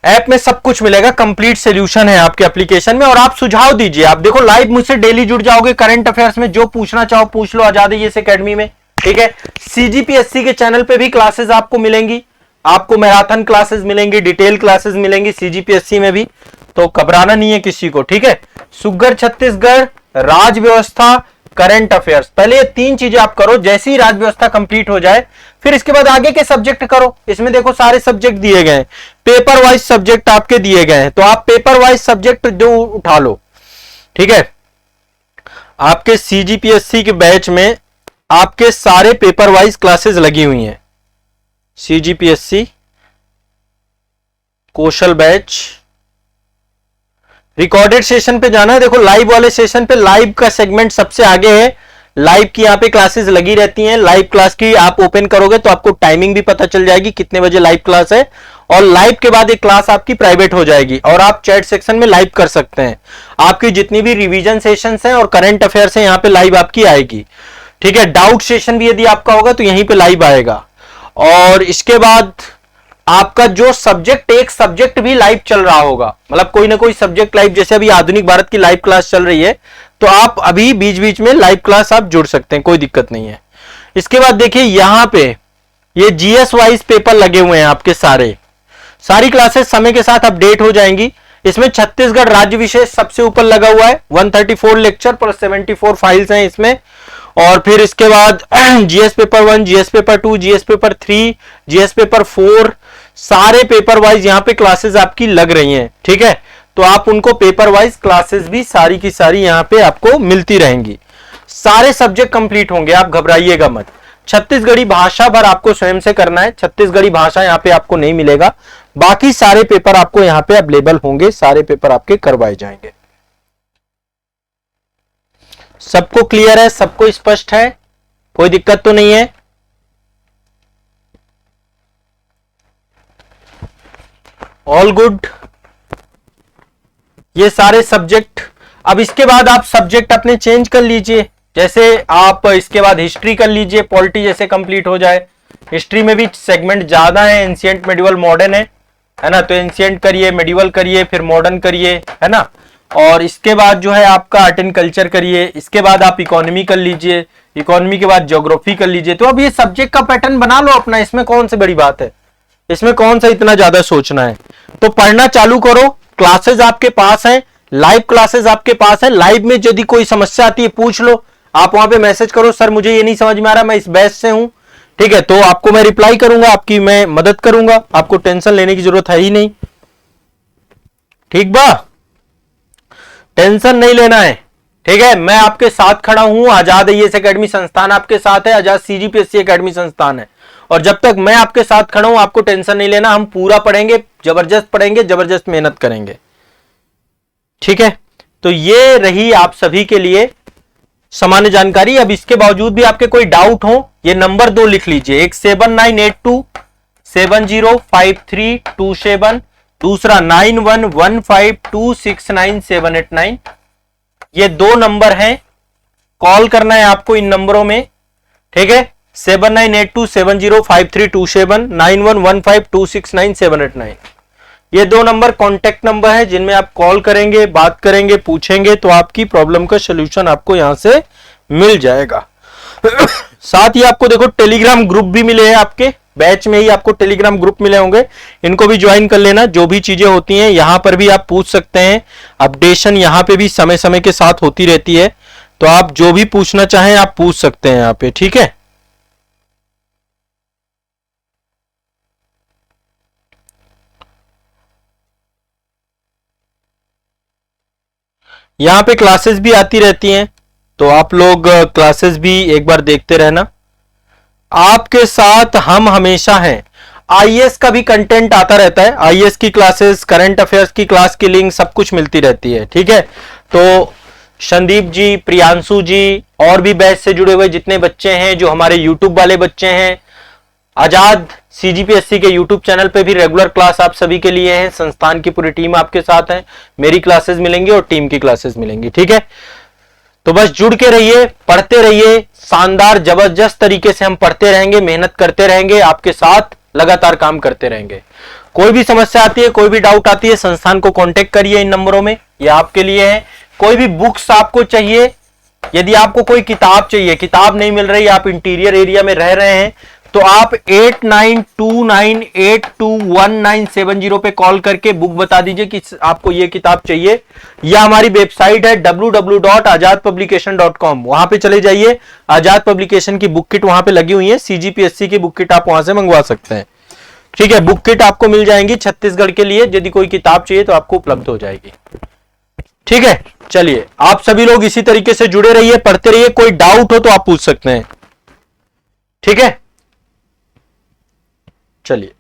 ऐप में सब कुछ मिलेगा, कंप्लीट सॉल्यूशन है आपके एप्लीकेशन में। और आप सुझाव दीजिए, आप देखो लाइव मुझसे डेली जुड़ जाओगे, करंट अफेयर्स में जो पूछना चाहो पूछ लो आजाद इस एकेडमी में। ठीक है, सीजीपीएससी के चैनल पे भी क्लासेस आपको मिलेंगी, आपको मैराथन क्लासेस मिलेंगी, डिटेल क्लासेस मिलेंगी सीजीपीएससी में भी, तो घबराना नहीं है किसी को। ठीक है, सुगर छत्तीसगढ़, राज व्यवस्था, करंट अफेयर्स, पहले ये 3 चीजें आप करो। जैसे ही राज व्यवस्था कंप्लीट हो जाए फिर इसके बाद आगे के सब्जेक्ट करो। इसमें देखो सारे सब्जेक्ट दिए गए हैं, पेपर वाइज सब्जेक्ट आपके दिए गए हैं, तो आप पेपर वाइज सब्जेक्ट जो उठा लो। ठीक है, आपके सीजीपीएससी के बैच में आपके सारे पेपर वाइज क्लासेस लगी हुई हैं। सीजीपीएससी कौशल बैच, रिकॉर्डेड सेशन पे जाना है। देखो लाइव वाले सेशन पे लाइव का सेगमेंट सबसे आगे है, लाइव की यहाँ पे क्लासेस लगी रहती हैं। लाइव क्लास की आप ओपन करोगे तो आपको टाइमिंग भी पता चल जाएगी कितने बजे लाइव क्लास है, और लाइव के बाद एक क्लास आपकी प्राइवेट हो जाएगी और आप चैट सेक्शन में लाइव कर सकते हैं। आपकी जितनी भी रिवीजन सेशंस हैं और करंट अफेयर्स हैं यहाँ पे लाइव आपकी आएगी। ठीक है, डाउट सेशन भी यदि आपका होगा तो यहीं पे लाइव आएगा। और इसके बाद आपका जो सब्जेक्ट, एक सब्जेक्ट भी लाइव चल रहा होगा, मतलब कोई ना कोई सब्जेक्ट लाइव, जैसे अभी आधुनिक भारत की लाइव क्लास चल रही है, तो आप अभी बीच बीच में लाइव क्लास आप जुड़ सकते हैं, कोई दिक्कत नहीं है। इसके बाद देखिए यहां पे ये जीएस वाइज पेपर लगे हुए हैं आपके सारी क्लासेस समय के साथ अपडेट हो जाएंगी। इसमें छत्तीसगढ़ राज्य विशेष सबसे ऊपर लगा हुआ है, 134 लेक्चर प्लस 74 फाइल्स हैं इसमें। और फिर इसके बाद GS paper 1, GS paper 2, GS paper 3, GS paper 4, सारे पेपर वाइज यहाँ पे क्लासेस आपकी लग रही हैं। ठीक है, तो आप उनको पेपर वाइज क्लासेस भी सारी की सारी यहाँ पे आपको मिलती रहेंगी। सारे सब्जेक्ट कंप्लीट होंगे, आप घबराइएगा मत। छत्तीसगढ़ी भाषा भर आपको स्वयं से करना है, छत्तीसगढ़ी भाषा यहाँ पे आपको नहीं मिलेगा, बाकी सारे पेपर आपको यहाँ पे अवेलेबल होंगे, सारे पेपर आपके करवाए जाएंगे। सबको क्लियर है, सबको स्पष्ट है, कोई दिक्कत तो नहीं है? All good. ये सारे सब्जेक्ट, अब इसके बाद आप सब्जेक्ट अपने चेंज कर लीजिए। जैसे आप इसके बाद हिस्ट्री कर लीजिए, पॉलिटी जैसे कंप्लीट हो जाए। हिस्ट्री में भी सेगमेंट ज्यादा है, एंशिएंट, मेडिवल, मॉडर्न है ना, तो एंशिएंट करिए, मेडिवल करिए, फिर मॉडर्न करिए, है ना। और इसके बाद जो है आपका आर्ट एंड कल्चर करिए, इसके बाद आप इकोनॉमी कर लीजिए, इकोनॉमी के बाद ज्योग्राफी कर लीजिए। तो अब ये सब्जेक्ट का पैटर्न बना लो अपना, इसमें कौन सी बड़ी बात है, इसमें कौन सा इतना ज्यादा सोचना है। तो पढ़ना चालू करो, क्लासेस आपके पास हैं, लाइव क्लासेस आपके पास है। लाइव में यदि कोई समस्या आती है पूछ लो, आप वहां पे मैसेज करो, सर मुझे ये नहीं समझ में आ रहा, मैं इस बैच से हूं। ठीक है, तो आपको मैं रिप्लाई करूंगा, आपकी मैं मदद करूंगा, आपको टेंशन लेने की जरूरत है ही नहीं। ठीक बा, टेंशन नहीं लेना है। ठीक है, मैं आपके साथ खड़ा हूं, आजाद आईएएस एकेडमी संस्थान आपके साथ है, आजाद सीजीपीएससी एकेडमी संस्थान है। और जब तक मैं आपके साथ खड़ा हूं आपको टेंशन नहीं लेना, हम पूरा पढ़ेंगे, जबरदस्त पढ़ेंगे, जबरदस्त मेहनत करेंगे। ठीक है, तो ये रही आप सभी के लिए सामान्य जानकारी। अब इसके बावजूद भी आपके कोई डाउट हो, ये नंबर 2 लिख लीजिए, एक 7982705327, दूसरा 9115269789। ये 2 नंबर हैं, कॉल करना है आपको इन नंबरों में। ठीक है, 7982705327, 9115269789। ये 2 नंबर कॉन्टेक्ट नंबर है जिनमें आप कॉल करेंगे, बात करेंगे, पूछेंगे तो आपकी प्रॉब्लम का सलूशन आपको यहां से मिल जाएगा। साथ ही आपको देखो टेलीग्राम ग्रुप भी मिले हैं, आपके बैच में ही आपको टेलीग्राम ग्रुप मिले होंगे, इनको भी ज्वाइन कर लेना। जो भी चीजें होती हैं यहां पर भी आप पूछ सकते हैं, अपडेशन यहां पे भी समय समय के साथ होती रहती है, तो आप जो भी पूछना चाहें आप पूछ सकते हैं यहां पे। ठीक है, यहां पे क्लासेस भी आती रहती हैं, तो आप लोग क्लासेस भी एक बार देखते रहना। आपके साथ हम हमेशा हैं, आईएएस का भी कंटेंट आता रहता है, आईएएस की क्लासेस, करंट अफेयर्स की क्लास की लिंक सब कुछ मिलती रहती है। ठीक है, तो संदीप जी, प्रियांशु जी और भी बैच से जुड़े हुए जितने बच्चे हैं, जो हमारे यूट्यूब वाले बच्चे हैं, आजाद सीजीपीएससी के यूट्यूब चैनल पे भी रेगुलर क्लास आप सभी के लिए है। संस्थान की पूरी टीम आपके साथ है, मेरी क्लासेस मिलेंगी और टीम की क्लासेस मिलेंगी। ठीक है, तो बस जुड़ के रहिए, पढ़ते रहिए, शानदार जबरदस्त तरीके से हम पढ़ते रहेंगे, मेहनत करते रहेंगे, आपके साथ लगातार काम करते रहेंगे। कोई भी समस्या आती है, कोई भी डाउट आती है, संस्थान को कांटेक्ट करिए इन नंबरों में, ये आपके लिए है। कोई भी बुक्स आपको चाहिए, यदि आपको कोई किताब चाहिए, किताब नहीं मिल रही, आप इंटीरियर एरिया में रह रहे हैं, तो आप 8929821970 पे कॉल करके बुक बता दीजिए कि आपको ये किताब चाहिए, या हमारी वेबसाइट है www.azadpublication.com, वहां पे चले जाइए। आजाद पब्लिकेशन की बुक किट वहां पे लगी हुई है, सीजीपीएससी की बुक किट आप वहां से मंगवा सकते हैं। ठीक है, बुक किट आपको मिल जाएंगी छत्तीसगढ़ के लिए, यदि कोई किताब चाहिए तो आपको उपलब्ध हो जाएगी। ठीक है, चलिए आप सभी लोग इसी तरीके से जुड़े रहिए, पढ़ते रहिए, कोई डाउट हो तो आप पूछ सकते हैं। ठीक है, चलिए।